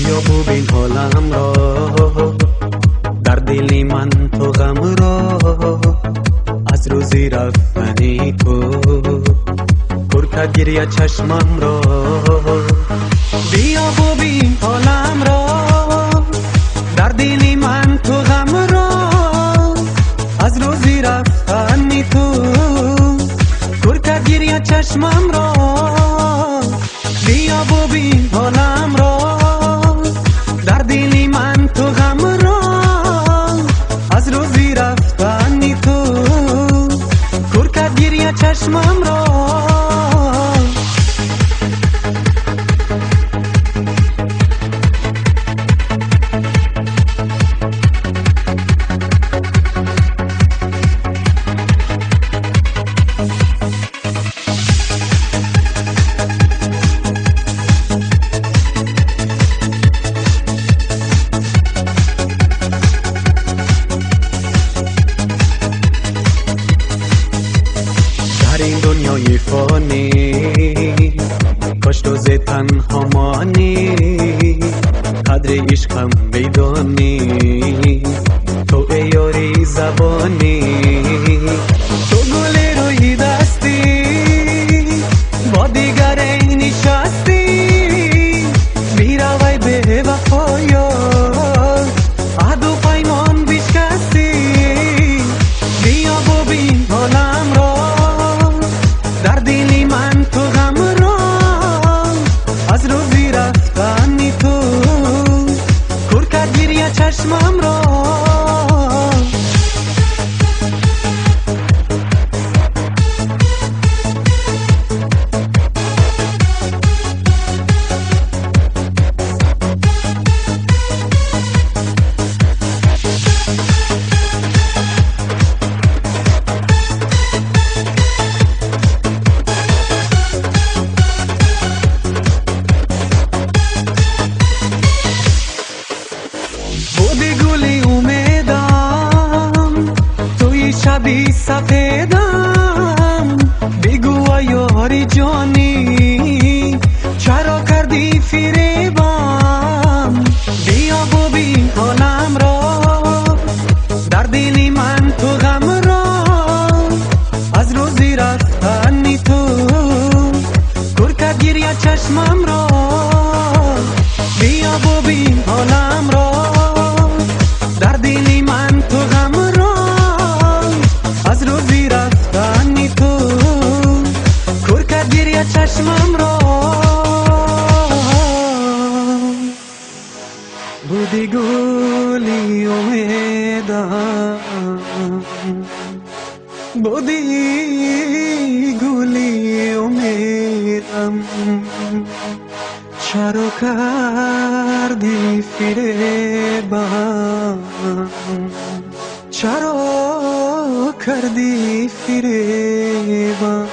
بیا ببین حالم را، در دل من تو غم را، از روزی رفتنی تو پر کرد گریه چشمم را. بیا ببین حالم را، در دل من تو غم را، از روزی رفتنی تو پر کرد گریه چشمم را. بیا ببین حالم را، در دل من تو غم را، از روزی رفتنی تو پر کرد گریه چشمم را. در این دنیای فانی کاش روز تنها مانی، قدر عشقم بدانی، تو ای یاری زبانی. تو گل روی دستی با دیگری نشستی، میروی به وفایا عهد و پیمان بشکستی. بیا ببین حالم را، در دل من تو غم را، از روزی رفتنی تو پر کرد گریه چشمم را. بودی گلی امیدم، توی شبی سفیدم، بگو یاری جانی چرا کردی فریبم. بیا ببین حالم را، در دل من تو غم را، از روزی رفتنی تو پر کرد گریه چشمم را. بیا ببین حالم را، در دل من تو غم را، از روزی رفتنی تو پر کرد گریه چشمم را. بودی گلی امیدم، بودی گلی امیدم، چرا کردی فریبم، چرا کردی فریبم.